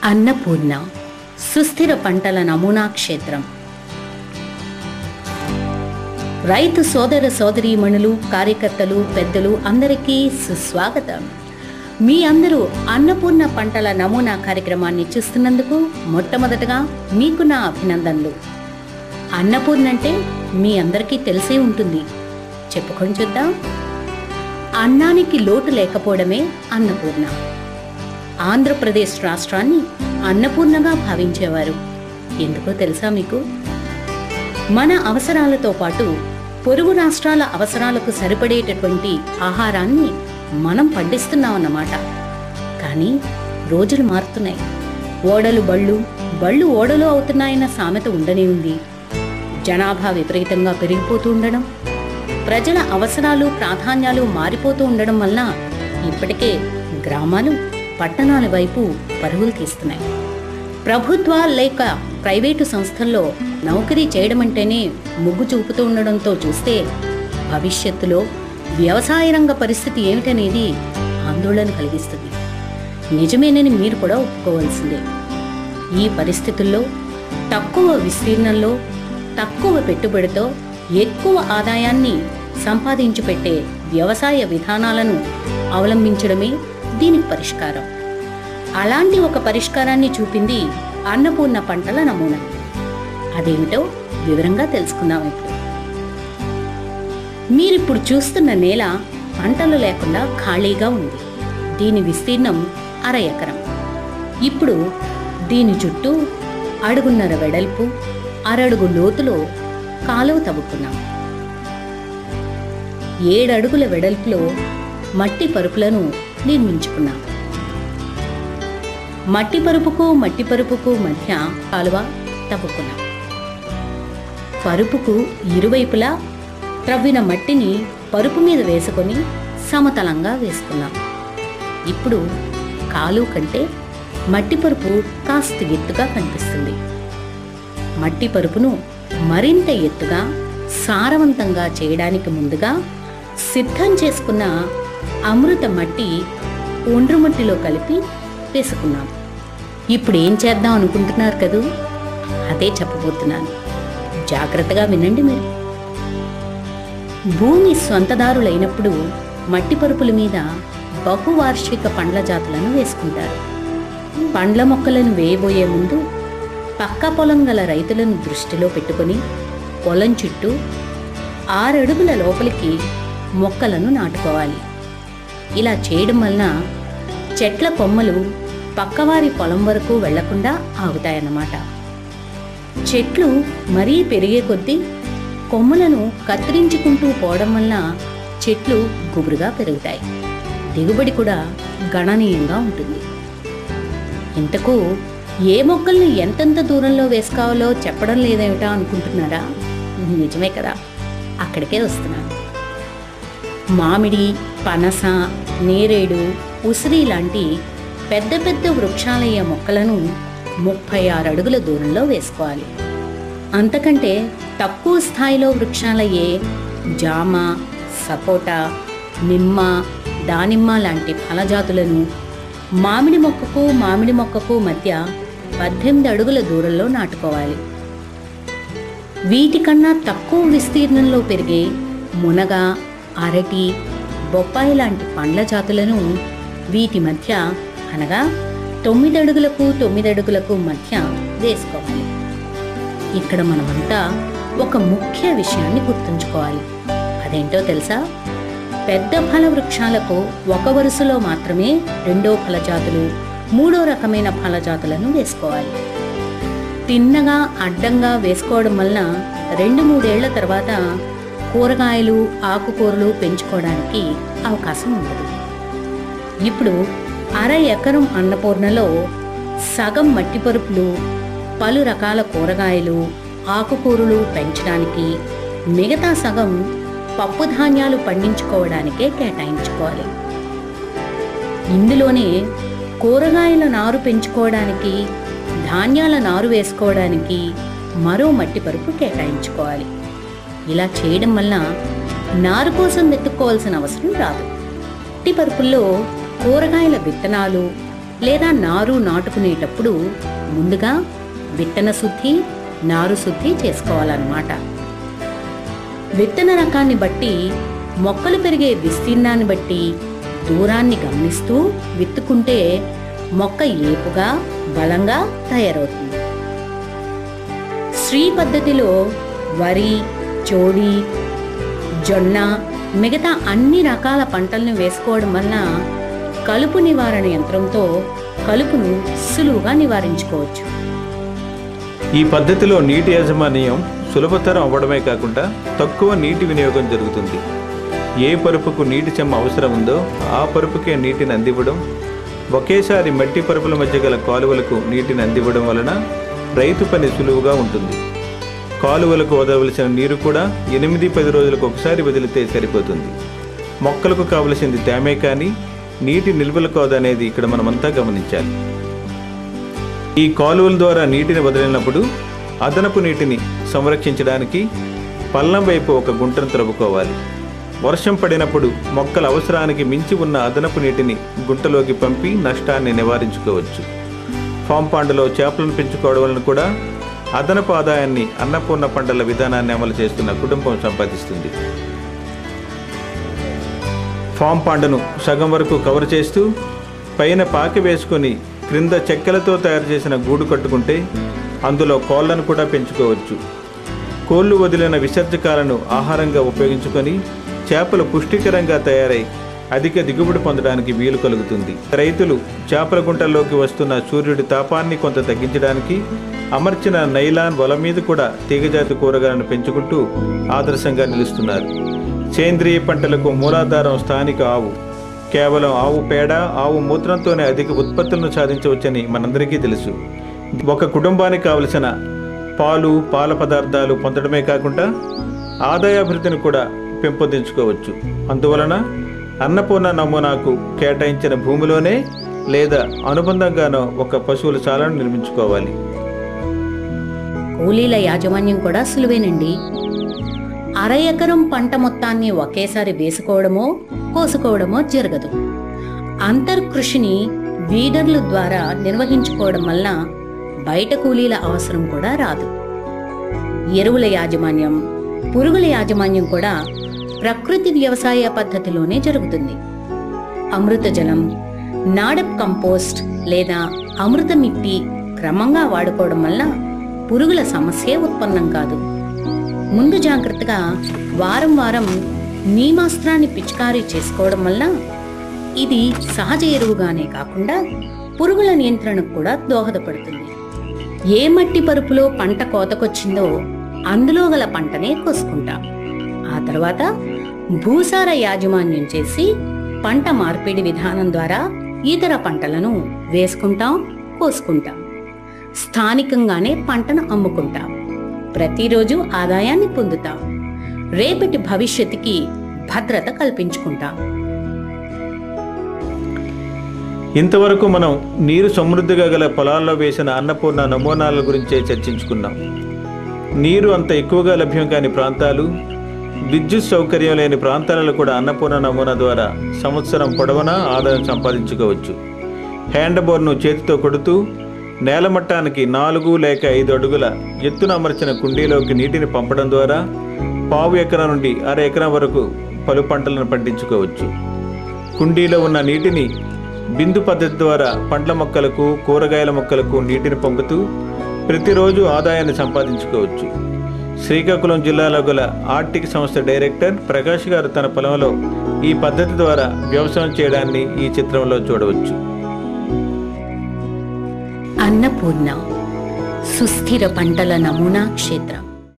అన్నపూర్ణ సుస్థిర పంటల నమూనా క్షేత్రం. రైతు సోదర సోదరీమణులు, కార్యకర్తలు, పెద్దలు అందరికీ సుస్వాగతం. మీ అందరూ అన్నపూర్ణ పంటల నమూనా కార్యక్రమాన్ని చూస్తున్నందుకు మొట్టమొదటగా మీకు నా అభినందనలు. అన్నపూర్ణ అంటే మీ అందరికీ తెలిసే ఉంటుంది. చెప్పుకొని చూద్దాం. అన్నానికి లోటు లేకపోవడమే అన్నపూర్ణ. ఆంధ్రప్రదేశ్ రాష్ట్రాన్ని అన్నపూర్ణగా భావించేవారు. ఎందుకో తెలుసా మీకు? మన అవసరాలతో పాటు పొరుగు రాష్ట్రాల అవసరాలకు సరిపడేటటువంటి ఆహారాన్ని మనం పండిస్తున్నామన్నమాట. కానీ రోజులు మారుతున్నాయి. ఓడలు బళ్ళు, బళ్ళు ఓడలు అవుతున్నాయన్న సామెత ఉండనే ఉంది. జనాభా విపరీతంగా పెరిగిపోతూ ఉండడం, ప్రజల అవసరాలు, ప్రాధాన్యాలు మారిపోతూ ఉండడం వల్ల ఇప్పటికే గ్రామాలు పట్టణాల వైపు పరుగులు తీస్తున్నాయి. ప్రభుత్వ లేక ప్రైవేటు సంస్థల్లో నౌకరీ చేయడం అంటేనే మొగ్గు చూపుతూ ఉండడంతో చూస్తే భవిష్యత్తులో వ్యవసాయ రంగ పరిస్థితి ఏమిటనేది ఆందోళన కలిగిస్తుంది. నిజమేనని మీరు కూడా ఒప్పుకోవాల్సిందే. ఈ పరిస్థితుల్లో తక్కువ విస్తీర్ణంలో, తక్కువ పెట్టుబడితో ఎక్కువ ఆదాయాన్ని సంపాదించి పెట్టే వ్యవసాయ విధానాలను అవలంబించడమే దీనికి పరిష్కారం. అలాంటి ఒక పరిష్కారాన్ని చూపింది అన్నపూర్ణ పంటల నమూనా. అదేమిటో వివరంగా తెలుసుకుందాం. ఇప్పుడు మీరిప్పుడు చూస్తున్న నేల పంటలు లేకుండా ఖాళీగా ఉంది. దీని విస్తీర్ణం 1/2 ఎకరం. ఇప్పుడు దీని చుట్టూ 1.5 అడుగుల వెడల్పు, 1/2 అడుగు లోతులో కాలువ తవ్వుకున్నాం. 7 అడుగుల వెడల్పులో మట్టి పరుపులను నిర్మించుకున్నాం. మట్టి పరుపుకు మధ్య కాలువ తవ్వుకున్నాం. పరుపుకు ఇరువైపులా త్రవ్విన మట్టిని పరుపు మీద వేసుకొని సమతలంగా వేసుకున్నాం. ఇప్పుడు కాలువ కంటే మట్టి పరుపు కాస్త ఎత్తుగా కనిపిస్తుంది. మట్టి పరుపును మరింత ఎత్తుగా, సారవంతంగా చేయడానికి ముందుగా సిద్ధం చేసుకున్న అమృత మట్టి ఒండ్రు మట్టిలో కలిపి వేసుకున్నాం. ఇప్పుడు ఏం చేద్దాం అనుకుంటున్నారు కదూ? అదే చెప్పబోతున్నాను. జాగ్రత్తగా వినండి. మీరు భూమి స్వంతదారులైనప్పుడు మట్టి పరుపుల మీద బహువార్షిక పండ్ల జాతులను వేసుకుంటారు. పండ్ల మొక్కలను వేయబోయే ముందు పక్క పొలం గల రైతులను దృష్టిలో పెట్టుకొని పొలం చుట్టూ 6 అడుగుల లోపలికి మొక్కలను నాటుకోవాలి. ఇలా చేయడం వలన చెట్ల కొమ్మలు పక్కవారి పొలం వరకు వెళ్లకుండా ఆగుతాయన్నమాట. చెట్లు మరీ పెరిగే కొద్దీ కొమ్మలను కత్తిరించుకుంటూ పోవడం వలన చెట్లు గుబురుగా పెరుగుతాయి. దిగుబడి కూడా గణనీయంగా ఉంటుంది. ఇంతకు ఏ మొక్కల్ని ఎంతెంత దూరంలో వేసుకోవాలో చెప్పడం లేదేమిటా అనుకుంటున్నారా? నిజమే కదా, అక్కడికే వస్తున్నాను. మామిడి, పనస, నేరేడు, ఉసిరి లాంటి పెద్ద పెద్ద వృక్షాలయ్యే మొక్కలను 36 అడుగుల దూరంలో వేసుకోవాలి. అంతకంటే తక్కువ స్థాయిలో వృక్షాలయ్యే జామ, సపోటా, నిమ్మ, దానిమ్మ లాంటి ఫలజాతులను మామిడి మొక్కకు మధ్య 18 అడుగుల దూరంలో నాటుకోవాలి. వీటికన్నా తక్కువ విస్తీర్ణంలో పెరిగే మునగ, అరటి, బొప్పాయి లాంటి పండ్ల జాతులను వీటి మధ్య, అనగా 9 అడుగులకు మధ్య వేసుకోవాలి. ఇక్కడ మనమంతా ఒక ముఖ్య విషయాన్ని గుర్తుంచుకోవాలి. అదేంటో తెలుసా? పెద్ద ఫల వృక్షాలకు ఒక వరుసలో మాత్రమే 2వ ఫల జాతులు, 3వ రకమైన ఫల జాతులను వేసుకోవాలి. తిన్నగా అడ్డంగా వేసుకోవడం వలన 2-3 ఏళ్ల తర్వాత కూరగాయలు, ఆకుకూరలు పెంచుకోవడానికి అవకాశం ఉండదు. ఇప్పుడు 1/2 ఎకరం అన్నపూర్ణలో సగం మట్టి పరుపులు పలు రకాల కూరగాయలు, ఆకుకూరలు పెంచడానికి, మిగతా సగం పప్పు ధాన్యాలు పండించుకోవడానికే కేటాయించుకోవాలి. ఇందులోనే కూరగాయల నారు పెంచుకోవడానికి, ధాన్యాల నారు వేసుకోవడానికి మరో మట్టి పరుపు కేటాయించుకోవాలి. ఇలా చేయడం వల్ల నారు కోసం వెతుక్కోవాల్సిన అవసరం రాదు. మట్టి పరుపుల్లో కూరగాయల విత్తనాలు, లేదా నారు నాటుకునేటప్పుడు ముందుగా విత్తన శుద్ధి, నారు శుద్ధి చేసుకోవాలన్నమాట. విత్తన రకాన్ని బట్టి, మొక్కలు పెరిగే విస్తీర్ణాన్ని బట్టి దూరాన్ని గమనిస్తూ విత్తుకుంటే మొక్క ఏపుగా, బలంగా తయారవుతుంది. శ్రీ పద్ధతిలో వరి, చోడి, జొన్న, మిగతా అన్ని రకాల పంటలను వేసుకోవడం వల్ల కలుపు నివారణ యంత్రంతో కలుపును సులువుగా నివారించుకోవచ్చు. ఈ పద్ధతిలో నీటి యాజమాన్యం సులభతరం అవ్వడమే కాకుండా తక్కువ నీటి వినియోగం జరుగుతుంది. ఏ పరుపుకు నీటి చెమ్మ అవసరం ఉందో ఆ పరుపుకే నీటిని అందివ్వడం, ఒకేసారి మట్టి పరుపుల మధ్య గల కాలువలకు నీటిని అందివ్వడం వలన రైతు పని సులువుగా ఉంటుంది. కాలువలకు వదలవలసిన నీరు కూడా 8-10 రోజులకు ఒకసారి వదిలితే సరిపోతుంది. మొక్కలకు కావలసింది తేమే కానీ నీటి నిల్వలు కాదనేది ఇక్కడ మనమంతా గమనించాలి. ఈ కాలువల ద్వారా నీటిని వదిలినప్పుడు అదనపు నీటిని సంరక్షించడానికి పల్లం వైపు ఒక గుంటను త్రవ్వుకోవాలి. వర్షం పడినప్పుడు మొక్కల అవసరానికి మించి ఉన్న అదనపు నీటిని గుంటలోకి పంపి నష్టాన్ని నివారించుకోవచ్చు. ఫామ్ పాండులో చేపలను పెంచుకోవడం వలన కూడా అదనపు ఆదాయాన్ని అన్నపూర్ణ పంటల విధానాన్ని అమలు చేస్తున్న కుటుంబం సంపాదిస్తుంది. ఫామ్ పాండును సగం వరకు కవర్ చేస్తూ పైన పాకి వేసుకొని క్రింద చెక్కలతో తయారు చేసిన గూడు కట్టుకుంటే అందులో కోళ్లను కూడా పెంచుకోవచ్చు. కోళ్లు వదిలిన విసర్జకాలను ఆహారంగా ఉపయోగించుకొని చేపలు పుష్టికరంగా తయారై అధిక దిగుబడి పొందడానికి వీలు కలుగుతుంది. రైతులు చేపల గుంటల్లోకి వస్తున్న సూర్యుడి తాపాన్ని కొంత తగ్గించడానికి అమర్చిన నైలాన్ వల మీద కూడా తీగజాతి కూరగాయలను పెంచుకుంటూ ఆదర్శంగా నిలుస్తున్నారు. సేంద్రియ పంటలకు మూలాధారం స్థానిక ఆవు. కేవలం ఆవు పేడ, ఆవు మూత్రంతోనే అధిక ఉత్పత్తులను సాధించవచ్చని మనందరికీ తెలుసు. ఒక కుటుంబానికి కావలసిన పాలు, పాల పదార్థాలు పొందడమే కాకుండా ఆదాయాభివృద్ధిని కూడా పెంపొందించుకోవచ్చు. అందువలన అన్నపూర్ణ నమూనాకు కేటాయించిన భూమిలోనే లేదా అనుబంధంగానో ఒక పశువుల శాలను నిర్మించుకోవాలి. కూలీల యాజమాన్యం కూడా సులువేనండి. 1/2 ఎకరం పంట మొత్తాన్ని ఒకేసారి వేసుకోవడమో కోసుకోవడమో జరగదు. అంతర్కృషిని వీడర్ల ద్వారా నిర్వహించుకోవడం వల్ల బయట కూలీల అవసరం కూడా రాదు. ఎరువుల యాజమాన్యం, పురుగుల యాజమాన్యం కూడా ప్రకృతి వ్యవసాయ పద్ధతిలోనే జరుగుతుంది. అమృత జలం, నాడప్ కంపోస్ట్ లేదా అమృత మిట్టి క్రమంగా వాడుకోవడం వల్ల పురుగుల సమస్య ఉత్పన్నం కాదు. ముందు జాగ్రత్తగా వారం వారం నీమాస్త్రాన్ని పిచికారీ చేసుకోవడం వల్ల ఇది సహజ ఎరువుగానే కాకుండా పురుగుల నియంత్రణకు కూడా దోహదపడుతుంది. ఏ మట్టి పరుపులో పంట కోతకొచ్చిందో అందులో గల పంటనే కోసుకుంటాం. ఆ తర్వాత భూసార యాజమాన్యం చేసి పంట మార్పిడి విధానం ద్వారా ఇతర పంటలను వేసుకుంటాం, కోసుకుంటాం. స్థానికంగానే పంటను అమ్ముకుంటాం. ప్రతిరోజు ఆదాయాన్ని పొందుతాం. రేపటి భవిష్యత్తుకి భద్రత కల్పించుకుంటాం. ఇంతవరకు మనం నీరు సమృద్ధిగా గల పొలాల్లో వేసిన అన్నపూర్ణ నమూనాల గురించే చర్చించుకున్నాం. నీరు అంత ఎక్కువగా లభ్యం కాని ప్రాంతాలు, విద్యుత్ సౌకర్యం లేని ప్రాంతాలలో కూడా అన్నపూర్ణ నమూనా ద్వారా సంవత్సరం పొడవునా ఆదాయం సంపాదించుకోవచ్చు. హ్యాండ్ బోర్ను చేతితో కొడుతూ నేలమట్టానికి 4 లేక 5 అడుగుల ఎత్తున అమర్చిన కుండీలోకి నీటిని పంపడం ద్వారా 1/4 ఎకరం నుండి 1/2 ఎకరం వరకు పలు పంటలను పండించుకోవచ్చు. కుండీలో ఉన్న నీటిని బిందు పద్ధతి ద్వారా పండ్ల మొక్కలకు, కూరగాయల మొక్కలకు నీటిని పంపుతూ ప్రతిరోజు ఆదాయాన్ని సంపాదించుకోవచ్చు. శ్రీకాకుళం జిల్లాలో గల ఆర్టిక్ సంస్థ డైరెక్టర్ ప్రకాష్ గారు తన పొలంలో ఈ పద్ధతి ద్వారా వ్యవసాయం చేయడాన్ని ఈ చిత్రంలో చూడవచ్చు. అన్నపూర్ణ సుస్థిర పంటల నమూనా క్షేత్రం.